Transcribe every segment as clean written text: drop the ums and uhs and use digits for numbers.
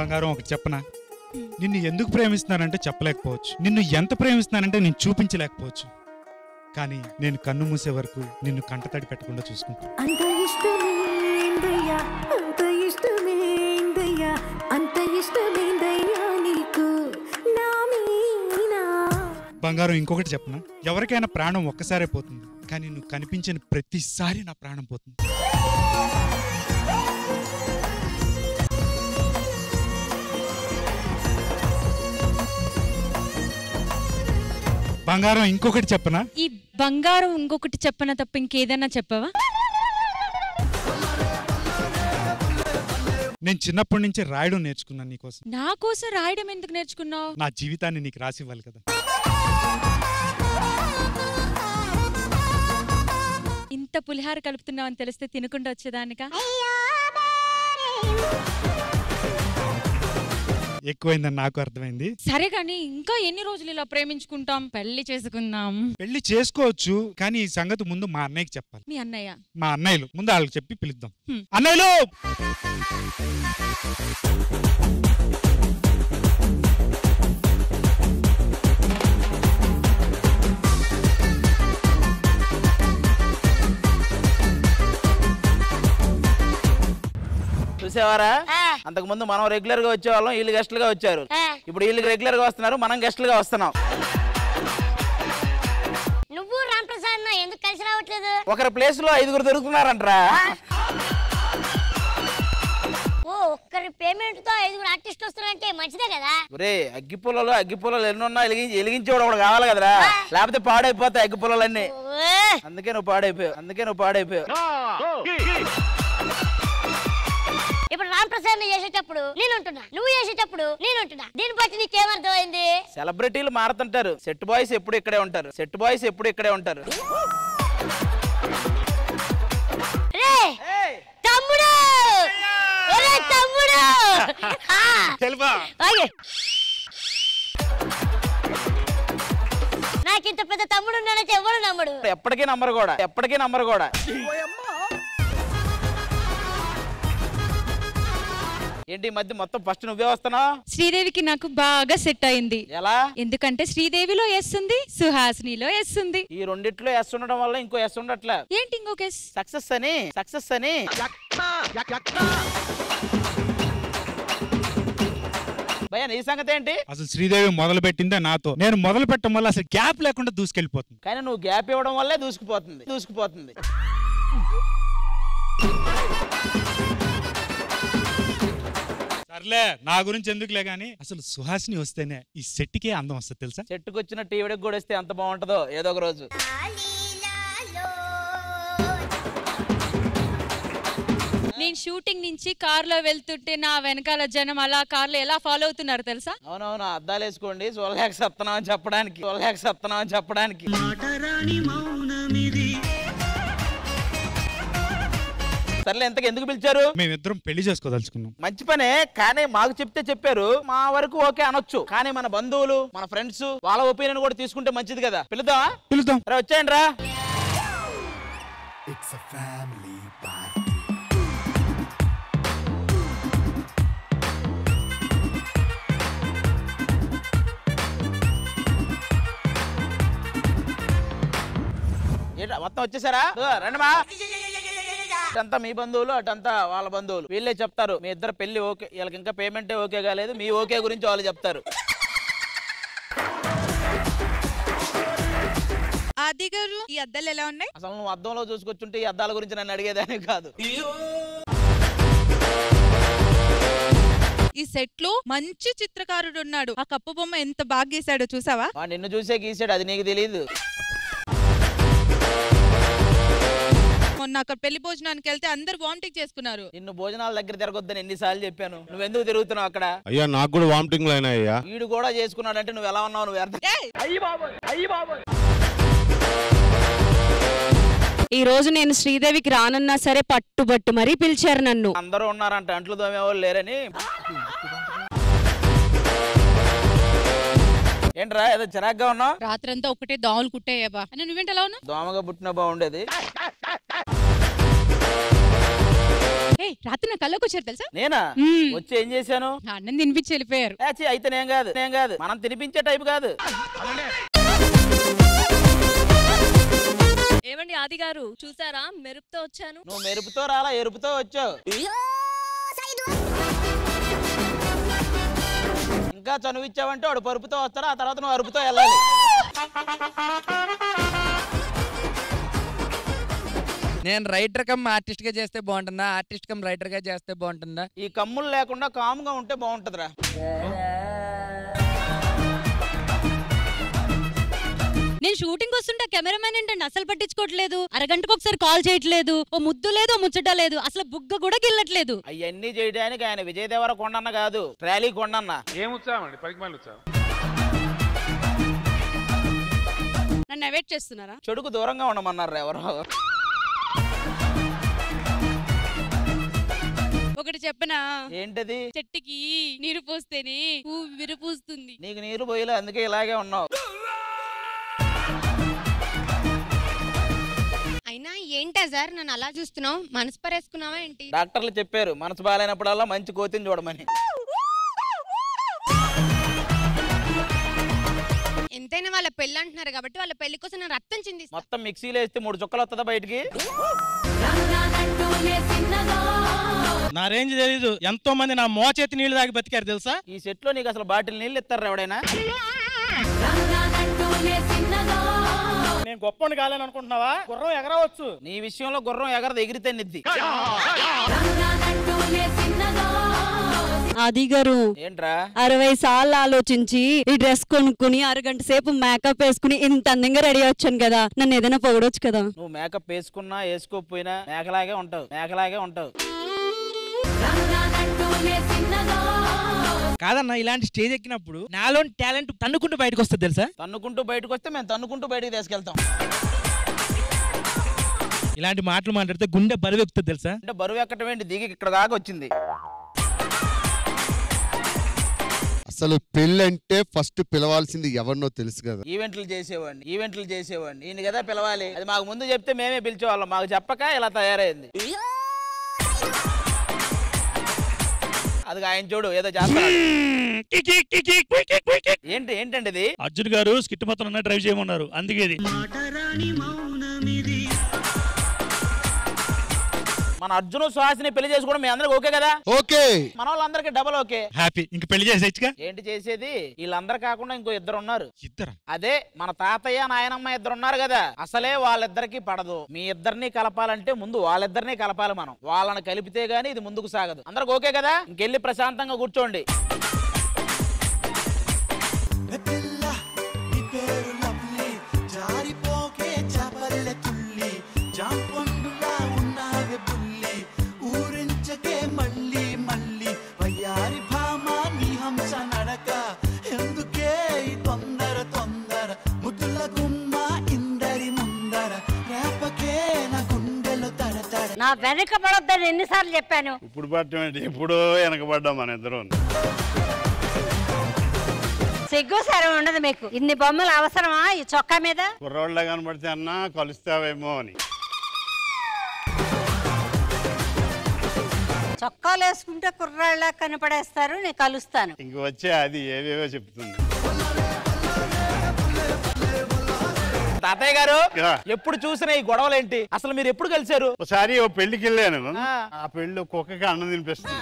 బంగారం ఒకటి చెప్పనా, నిన్ను ఎందుకు ప్రేమిస్తున్నానంటే చెప్పలేకపోవచ్చు, నిన్ను ఎంత ప్రేమిస్తున్నానంటే నేను చూపించలేకపోవచ్చు, కానీ నేను కన్ను మూసే వరకు నిన్ను కంటతడి పెట్టకుండా చూసుకుంటా. బంగారం ఇంకొకటి చెప్పనా, ఎవరికైనా ప్రాణం ఒక్కసారే పోతుంది, కానీ నువ్వు కనిపించిన ప్రతిసారి నా ప్రాణం పోతుంది. బంగారం ఇంకొకటి చెప్పనా, ఈ బంగారం ఇంకొకటి చెప్పనా తప్ప ఇంకేదైనా చెప్పవా? నేను చిన్నప్పటి నుంచి రాయడం నేర్చుకున్నాను నీకోసం. నా కోసం రాయడం ఎందుకు నేర్చుకున్నావు? నా జీవితాన్ని నీకు రాసివ్వాలి కదా. ఇంత పులిహార కలుపుతున్నావు అని తెలిస్తే తినకుండా వచ్చేదానికా? ఎక్కువైందని నాకు అర్థమైంది. సరే కానీ ఇంకా ఎన్ని రోజులు ఇలా ప్రేమించుకుంటాం? పెళ్లి చేసుకుందాం. పెళ్లి చేసుకోవచ్చు, కానీ ఈ సంగతి ముందు మా అన్నయ్యకి చెప్పాలి. మీ అన్నయ్య? మా అన్నయ్యలు ముందు వాళ్ళకి చెప్పి పిలుద్దాం. అన్నయ్యలు, చూసేవారా, అంతకు ముందు మనం రెగ్యులర్ గా వచ్చేవాళ్ళం, వీళ్ళు గెస్టులుగా వచ్చారు. ఇప్పుడు వీళ్ళు రెగ్యులర్ గా వస్తున్నారు, మనం గెస్టులుగా వస్తున్నాం. నువ్వు రాంప్రసాద్ ఎందుకు కలిసి రావట్లేదు? ఒకరి ప్లేస్ లో 5గురు దొరుకుతున్నారంటరా. ఓ, ఒక్కరి పేమెంట్ తో 5గురు ఆర్టిస్ట్ వస్తున్నారంటే మంచిదే కదా. ఒరే, అగ్గిపుల్లలు ఎన్నున్నా వెలిగించేవాడు ఒకడు కావాలి కదరా, లేకపోతే పాడైపోతాయి అగ్గిపుల్లలన్నీ. అందుకే నువ్వు పాడైపోయావు. ఇప్పుడు రాంప్రసాద్ చేసేటప్పుడు నేనుంటున్నా, నువ్వు చేసేటప్పుడు నేనుంటున్నా. దీన్ని బట్టి నీకేమర్థమైంది? సెలబ్రిటీలు మారుతుంటారు, సెట్ బాయ్స్ ఎప్పుడు ఇక్కడే ఉంటారు. తమ్ముడు, తమ్ముడు, నాకింత పెద్ద తమ్ముడు ఉన్నాడంటే ఎవరు నమ్ముడు? ఎప్పటికీ నమ్మరు కూడా. ఏంటి ఈ మధ్య మొత్తం ఫస్ట్ నువ్వే వస్తున్నావు? శ్రీదేవికి నాకు బాగా సెట్ అయింది. ఎలా? ఎందుకంటే శ్రీదేవిలో ఎస్ ఉంది, సుహాసినిలో ఎస్ ఉంది. ఈ రెండిట్లో ఎస్ ఉండడం వల్ల ఇంకో ఎస్ ఉండట్లే. ఏంటి ఇంకొక ఎస్? సక్సెస్ అని. భయ్యా, నీ సంగతి ఏంటి? అసలు శ్రీదేవి మొదలు పెట్టిందే నాతో, నేను మొదలు పెట్టడం వల్ల అసలు గ్యాప్ లేకుండా దూసుకెళ్ళిపోతుంది. కానీ నువ్వు గ్యాప్ ఇవ్వడం వల్లే దూసుకుపోతుంది. సర్లే, నా గురించి ఎందుకులే గానీ అసలు సుహాసిని వస్తేనే ఈ సెట్కే అందం వస్తుంది తెలుసా. చెట్టుకు వచ్చిన టీవీకి కూడా వస్తే ఎంత బాగుంటుందో ఏదో ఒక రోజు. నేను షూటింగ్ నుంచి కార్ లో వెళ్తుంటే నా వెనకాల జనం అలా కార్ లో ఎలా ఫాలో అవుతున్నారు తెలుసా? అవునవును, అద్దాలు వేసుకోండి, చూడలేక సత్తనం అని చెప్పడానికి. సర్లే, ఎంతకు ఎందుకు పిలిచారు? మేమిద్దరం పెళ్లి చేసుకోదలుచుకున్నాం. మంచి పనే, కానీ మాకు చెప్తే చెప్పారు, మా వరకు ఓకే అనొచ్చు, కానీ మన బంధువులు, మన ఫ్రెండ్స్, వాళ్ళ ఒపీనియన్ కూడా తీసుకుంటే మంచిది కదా. పిలుద్దాం. వచ్చేయండి రా. మొత్తం వచ్చేసారా? రండి మా. అటంతా మీ బంధువులు, అటంతా వాళ్ళ బంధువులు. వీళ్ళే చెప్తారు మీ ఇద్దరు పెళ్లి ఓకే, వీళ్ళకి ఇంకా పేమెంటే ఓకే కాలేదు, మీ ఓకే గురించి వాళ్ళు చెప్తారు. ఆది గారు, ఈ అద్దాలు ఎలా ఉన్నాయి? అసలు నువ్వు అద్దంలో చూసుకొచ్చుంటే ఈ అద్దాల గురించి నన్ను అడిగేదాని కాదు. ఈ సెట్ లో మంచి చిత్రకారుడు ఉన్నాడు. ఆ కప్పు బొమ్మ ఎంత బాగా గీసాడో చూసావా? నిన్ను చూసే గీసాడు, అది నీకు తెలీదు. మొన్న అక్కడ పెళ్లి భోజనానికి వెళ్తే అందరు వామిటింగ్ చేసుకున్నారు. నిన్ను భోజనాల దగ్గర తిరగొద్దని ఎన్నిసార్లు చెప్పాను, నువ్వెందుకు తిరుగుతున్నావు అక్కడ? అయ్యా, నాకు కూడా వామిటింగ్ అయినాయ్యా. వీడు కూడా చేసుకున్నాడంటే నువ్వు ఎలా ఉన్నావు? నువ్వు అర్థం. ఈ రోజు నేను శ్రీదేవికి రానన్నా సరే పట్టుబట్టు మరీ పిలిచారు నన్ను. అందరూ ఉన్నారంట, అంట్లు దోమేవాళ్ళు లేరని. ఏంట్రా ఏదో చిరాగ్గా ఉన్నావు? రాత్రంతా ఒకటే దోమలు కుట్టాయా? నువ్వేంటి ఎలా ఉన్నావు? దోమగా పుట్టినా బాగుండేది. రాత్రి నా కళ్ళకి వచ్చారు తెలుసా? నేనా? వచ్చి ఏం చేశాను? అన్నం తినిపించి వెళ్ళిపోయారు. అయితే నేను కాదు మనం తినిపించే టైప్ కాదు. ఏమండి ఆది గారు చూసారా మెరుపుతో వచ్చాను? నువ్వు మెరుపుతో రాలా, ఎరుపుతో వచ్చావు. ఇంకా చనువిచ్చావంటే వాడు పరుపుతో వస్తాడు, ఆ తర్వాత నువ్వు అరుపుతో వెళ్ళాలి. నేను రైటర్ కమ్ ఆర్టిస్ట్ గా చేస్తే బాగుంటుందా, ఆర్టిస్ట్ కమ్ రైటర్ గా చేస్తే బాగుంటుందా? ఈ కమ్ములు లేకుండా కామ్గా ఉంటే బాగుంటుందిరా. నేను షూటింగ్ వస్తుంటే కెమెరామెన్ ఏంటండి అసలు పట్టించుకోవట్లేదు, అరగంటకు ఒకసారి కాల్ చేయట్లేదు, ఓ ముద్దు లేదు, ఓ ముచ్చట లేదు, అసలు బుగ్గ కూడా గిల్లట్లేదు. అవన్నీ చేయడానికి ఆయన విజయ్ దేవర కొండన్న కాదు, ట్రాలీ కొండన్న. ఏం ఉత్సాహం అండి, పరిమాణ ఉత్సాహం. నన్ను అవాయిడ్ చేస్తున్నారా? చెడుకు దూరంగా ఉండమన్నారు ఎవరో. ఒకటి చెప్పనా? ఏంటది? చెట్టుకి నీరు పోస్తేనే పువ్వు విరపూస్తుంది. నీకు నీరు పోయలే, అందుకే ఇలాగే ఉన్నావు. అయినా ఏంటా సార్ నన్ను అలా చూస్తున్నావు, మనసు పరేసుకున్నావా ఏంటి? డాక్టర్లు చెప్పారు మనసు బాగాలేనప్పుడల్లా మంచి కోతిని చూడమని. ఎంతైనా వాళ్ళ పెళ్ళి అంటున్నారు కాబట్టి వాళ్ళ పెళ్లి కోసం నేను రక్తం చింది. మొత్తం మిక్సీలో వేస్తే 3 చుక్కలు వస్తుందా బయటికి? నా రేంజ్ తెలీదు, ఎంతో మంది నా మోచేతి నీళ్లు తాగి బతికారు తెలుసా. ఈ సెట్ లో నీకు అసలు బాటిల్ నీళ్ళు ఇస్తారు ఎవడైనా? నేను గొప్పని కాలేని అనుకుంటున్నావా? గుర్రం ఎగరవచ్చు. నీ విషయంలో గుర్రం ఎగరదు, ఎగిరితే నిద్ది. ఆది గారు ఏంట్రా 60 సార్లు ఆలోచించి ఈ డ్రెస్ కొనుక్కుని అరగంట సేపు మేకప్ వేసుకుని ఇంత అందంగా రెడీ వచ్చాను కదా, నన్ను ఏదైనా పొగడొచ్చు కదా. నువ్వు మేకప్ వేసుకున్నా వేసుకోకపోయినా మేకలాగే ఉంటావు. కాదన్నా, ఇలాంటి స్టేజ్ ఎక్కినప్పుడు నాలోని టాలెంట్ తన్నుకుంటూ బయటకు వస్తుంది తెలుసా. తన్నుకుంటూ బయటకు వస్తే మేము తన్నుకుంటూ బయటకు తీసుకెళ్తాం. ఇలాంటి మాటలు మాట్లాడితే గుండె బరువు ఎక్కుతుంది తెలుసా. అంటే బరువు ఎక్కటం ఏంటి, దిగి ఇక్కడ దాకా వచ్చింది. అసలు పెళ్ళంటే ఫస్ట్ పిలవాల్సింది ఎవరినో తెలుసు కదా. ఈవెంట్లు చేసేవాడిని ఈయన కదా పిలవాలి. అది మాకు ముందు చెప్తే మేమే పిలిచేవాళ్ళం, మాకు చెప్పక ఇలా తయారైంది. అది ఆయన చూడు ఏదో చేస్తాడు. ఏంటండి ఇది? అర్జున్ గారు స్కిట్ మొత్తం డ్రైవ్ చేయమన్నారు, అందుకే ఇది. మన అర్జున్ సుహాసిని పెళ్లి చేసుకోవడం మీ అందరికి ఓకే కదా? ఓకే. మన వాళ్ళందరికి డబల్ ఓకే. హ్యాపీ. ఇంక పెళ్లి చేసేచ్చుగా. ఏంటి చేసేది? వీళ్ళందరూ కాకుండా ఇంకో 2 ఉన్నారు. ఇద్దరు? అదే మన తాతయ్య నాయనమ్మ 2 ఉన్నారు కదా, అసలే వాళ్ళిద్దరికి పడదు. మీ ఇద్దరిని కలపాలంటే ముందు వాళ్ళిద్దరిని కలపాలి మనం. వాళ్ళని కలిపితే గానీ ఇది ముందుకు సాగదు. అందరికి ఓకే కదా? ఇంకెళ్ళి ప్రశాంతంగా కూర్చోండి. నా వెనక పడొద్దని ఎన్నిసార్లు చెప్పాను. ఇప్పుడు పట్టమేంటి, ఎప్పుడో వెనకబడ్డాం మన ఇద్దరం. సిగ్గు సరం ఉండదు మీకు. ఇన్ని బొమ్మలు అవసరమా ఈ చొక్కా మీద? కుర్రోళ్ళ కనబడితే అన్నా కలుస్తావేమో అని. చొక్కాలు వేసుకుంటే కుర్రాళ్ళ కనపడేస్తారు, నేను కలుస్తాను. ఇంక వచ్చే అది ఏవేవో చెప్తుంది. తాతయ్య గారు ఎప్పుడు చూసినా ఈ గొడవలేంటి? అసలు మీరు ఎప్పుడు కలిసారు? ఒకసారి ఓ పెళ్లికి వెళ్ళాను. ఆ పెళ్లి కుక్కకి అన్నం తినిపిస్తుంది.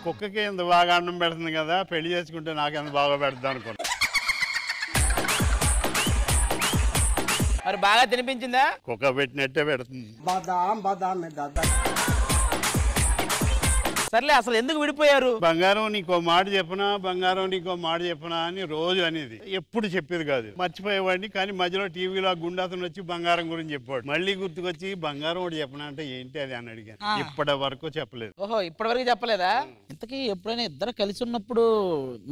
కుక్కకి ఎంత బాగా అన్నం పెడుతుంది కదా, పెళ్లి చేసుకుంటే నాకు ఎంత బాగా పెడతాం అనుకోండి. మరి బాగా తినిపించిందా? కుక్క పెట్టినట్టే పెడుతుంది. సర్లే, అసలు ఎందుకు విడిపోయారు? బంగారం నీకో మాట చెప్పనా, బంగారం నీకో మాట చెప్పనా అని రోజు అనేది. ఎప్పుడు చెప్పేది కాదు, మర్చిపోయేవాడిని. కానీ మధ్యలో టీవీలో గుండాతను వచ్చి బంగారం గురించి చెప్పాడు. మళ్ళీ గుర్తుకొచ్చి బంగారం ఒకటి చెప్పనా అంటే ఏంటి అది అని అడిగాను. ఇప్పటి వరకు చెప్పలేదు. ఓహో, ఇప్పటి వరకు చెప్పలేదా? ఇంతకీ ఎప్పుడైనా ఇద్దరు కలిసి ఉన్నప్పుడు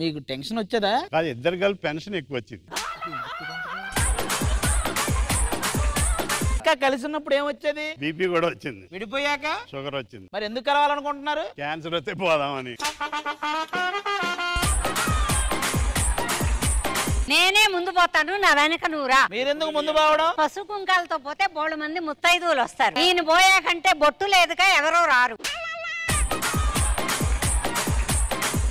మీకు టెన్షన్ వచ్చేదా? కాదు, ఇద్దరు కలిపి పెన్షన్ ఎక్కువ వచ్చింది. కలిసి ఉన్నప్పుడు ఏమొచ్చేది? బీపీ కూడా వచ్చింది. విడిపోయాక షుగర్ వచ్చింది. మరి ఎందుకు కలవాలనుకుంటున్నారు? క్యాన్సర్ వస్తే పోదామని. నేనే ముందు పోతాను, నా వెనక నువ్వురా. మీరెందుకు ముందు పోవడం? పసుపు కుంకాలతో పోతే బోళ్ళు మంది ముత్తైదువులు వస్తారు. ఈయన పోయాకంటే బొట్టు లేదుగా ఎవరో రారు.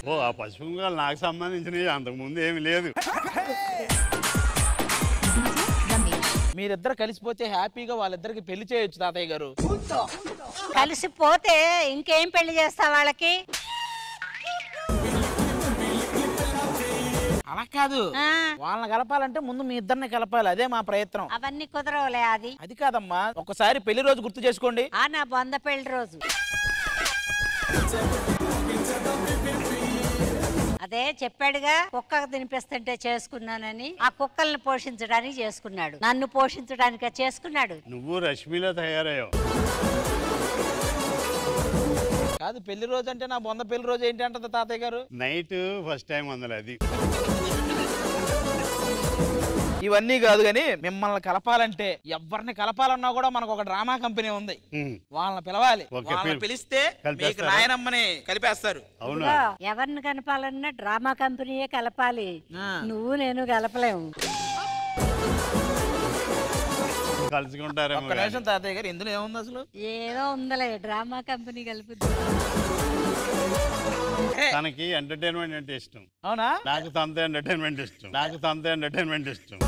ఓ ఆ పసుపు కుంకాలు నాకు సంబంధించినవి, అంతకుముందు ఏమి లేదు. మీరిద్దరు కలిసిపోతే హ్యాపీగా వాళ్ళిద్దరికి పెళ్లి చేయొచ్చు తాతయ్య గారు. కలిసిపోతే ఇంకేం పెళ్లి చేస్తా వాళ్ళకి? అలా కాదు, వాళ్ళని కలపాలంటే ముందు మీ ఇద్దరిని కలపాలి, అదే మా ప్రయత్నం. అవన్నీ కుదరవులే. అది కాదమ్మా, ఒకసారి పెళ్లి రోజు గుర్తు చేసుకోండి. నా బొంద పెళ్లి రోజు అదే చెప్పాడుగా, కుక్కకు తినిపిస్తుంటే చేసుకున్నానని. ఆ కుక్కల్ని పోషించడానికి చేసుకున్నాడు, నన్ను పోషించడానికి చేసుకున్నాడు. నువ్వు రష్మిలో తయారయ్యావు. కాదు, పెళ్లి రోజు అంటే నా బొంద పెళ్లి రోజు ఏంటి అంటది తాతయ్య గారు. నైట్ ఫస్ట్ టైం అందులో అది. ఇవన్నీ కాదు గాని, మిమ్మల్ని కలపాలంటే ఎవరిని కలపాలన్నా కూడా మనకు ఒక డ్రామా కంపెనీ ఉంది, వాళ్ళని పిలవాలి. వాళ్ళని పిలిస్తే మీకు నాయనమ్మని కలిపేస్తారు. ఎవరిని కలపాలన్నా డ్రామా కంపెనీయే కలపాలి, నువ్వు నేను కలపలేము. కలుసుకుంటారు. ఒక్క నిమిషం తాతయ్య గారు, ఇందులో ఏముంది అసలు? ఏదో ఉందలే, డ్రామా కంపెనీ కలుపుద్ది. తనకి ఎంటర్టైన్మెంట్ అంటే ఇష్టం. అవునా? నాకు తనతో ఎంటర్టైన్మెంట్ ఇష్టం. నాకు తనతో ఎంటర్టైన్మెంట్ ఇష్టం.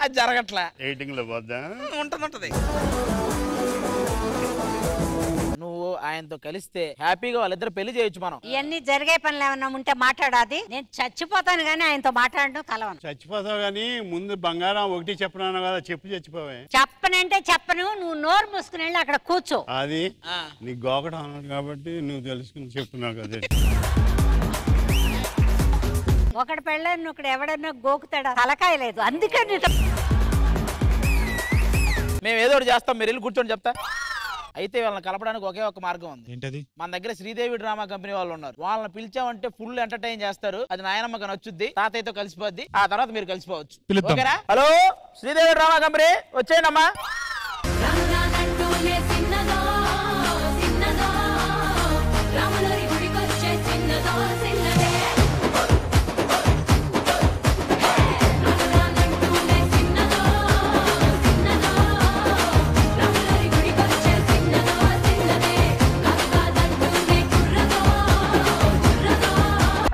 అది జరగట్లా. ఎయిటింగ్ లో పోద్దా ఉంటది. నువ్వు ఆయనతో కలిస్తే హ్యాపీగా వాళ్ళిద్దరు పెళ్లి చేయొచ్చు మనం. ఇవన్నీ జరిగే పనులు ఏమన్నా ఉంటే మాట్లాడాది. నేను చచ్చిపోతాను గానీ ఆయనతో మాట్లాడడం కలవను. చచ్చిపోతావు గానీ ముందు బంగారం ఒకటి చెప్పను కదా, చెప్పు చచ్చిపోవే. చెప్పనంటే చెప్పను, నువ్వు నోరు మూసుకుని వెళ్ళి అక్కడ కూర్చో. అది నీ గోకడం అన్నాడు కాబట్టి నువ్వు తెలుసుకుని చెప్తున్నావు కదా. ఒకటి పెళ్ళని ఒకడు ఎవడన్నా గోకుతాడా? తలకాయ లేదు, అందుకని మేము ఏదో ఒకటి చేస్తాం, మీరు వెళ్ళి కూర్చొని చెప్తా. అయితే వాళ్ళని కలపడానికి ఒకే ఒక మార్గం ఉంది. ఏంటది? మన దగ్గర శ్రీదేవి డ్రామా కంపెనీ వాళ్ళు ఉన్నారు, వాళ్ళని పిలిచామంటే ఫుల్ ఎంటర్టైన్ చేస్తారు. అది నాయనమ్మకి నచ్చుద్ది, తాతయ్యతో కలిసిపోద్ది, ఆ తర్వాత మీరు కలిసిపోవచ్చు. ఓకేనా? హలో శ్రీదేవి డ్రామా కంపెనీ, వచ్చేయండమ్మా.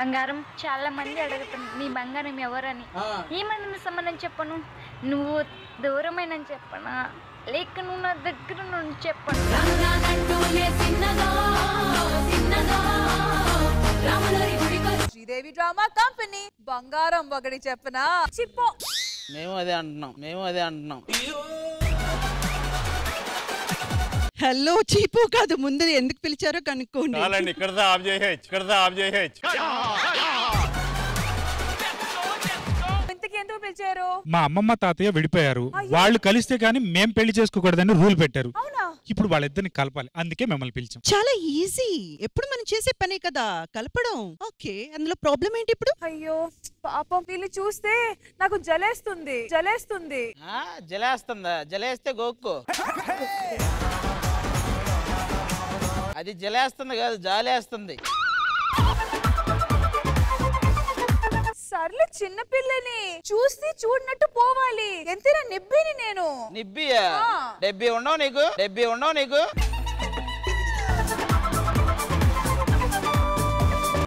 బంగారం చాలా మంది అడుగుతున్నారు నీ బంగారం ఎవరని. ఏమని సంబంధం చెప్పను? నువ్వు దూరమైన చెప్పనా, లేక నువ్వు నా దగ్గర నుండి చెప్పను? శ్రీదేవి డ్రామా కంపెనీ బంగారం ఒకటి చెప్పనా? చిప్పో. మేము అదే అంటున్నాం. హలో, చీపు కాదు, ముందు ఎందుకు పిలిచారో కనుక్కోండి. ఇక్కడ ఆఫ్ చేయొచ్చు. ఇంతకీ ఎందుకు పిలిచారు? మా అమ్మమ్మ తాతయ్య విడిపోయారు, వాళ్ళు కలిస్తే గానీ మేం పెళ్లి చేసుకోకూడదని రూల్ పెట్టారు. ఇప్పుడు వాళ్ళిద్దరిని కలపాలి, అందుకే మిమ్మల్ని పిలిచాం. చాలా ఈజీ, ఎప్పుడు మనం చేసే పనే కదా కలపడం. ఓకే, అందులో ప్రాబ్లం ఏంటి ఇప్పుడు? అయ్యో పాపం, వీళ్ళు చూస్తే నాకు జలేస్తుంది. జలేస్తుందా? జలేస్తే గోక్కో. అది జలేస్తుంది కాదు, జాలేస్తుంది. సర్లే, చిన్న పిల్లని చూసి చూడనట్టు పోవాలి. ఎంతైనా నిబ్బిని నేను. నిబ్బియా? 70 ఉండవు నీకు.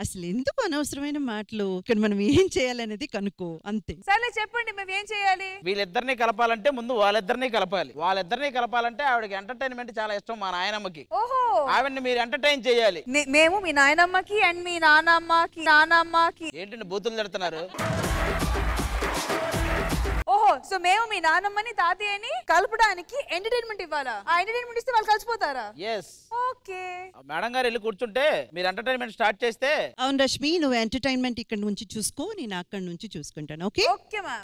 అసలు ఎందుకు అనవసరమైన మాటలు? ఇక్కడ మనం ఏం చేయాలనేది కనుక్కో, అంతే. సర్లే చెప్పండి, మేము ఏం చేయాలి? వీళ్ళిద్దరిని కలపాలంటే ముందు వాళ్ళిద్దరిని కలపాలంటే ఆవిడకి ఎంటర్టైన్మెంట్ చాలా ఇష్టం, మా నాయనమ్మకి. ఓహో, ఆవిడ్ని మీరు ఎంటర్టైన్ చేయాలి. మేము మీ నాయనమ్మకి అండ్ మీ నానమ్మకి ఏంటండి బూతులు తిడుతున్నారు? ఓహో, సో మేము మీ నానమ్మని తాతయ్యని కలపడానికి ఎంటర్టైన్మెంట్ ఇవ్వాలా? ఆ ఎంటర్టైన్మెంట్ ఇస్తే వాళ్ళు కలిసిపోతారా? yes. ఓకే మేడం గారు వెళ్ళి కూర్చుంటే మీరు ఎంటర్టైన్మెంట్ స్టార్ట్ చేస్తే. అవును రష్మి, నువ్వు ఎంటర్టైన్మెంట్ ఇక్కడ నుంచి చూసుకో, నేను అక్కడ నుంచి చూసుకుంటాను. ఓకే ఓకే మా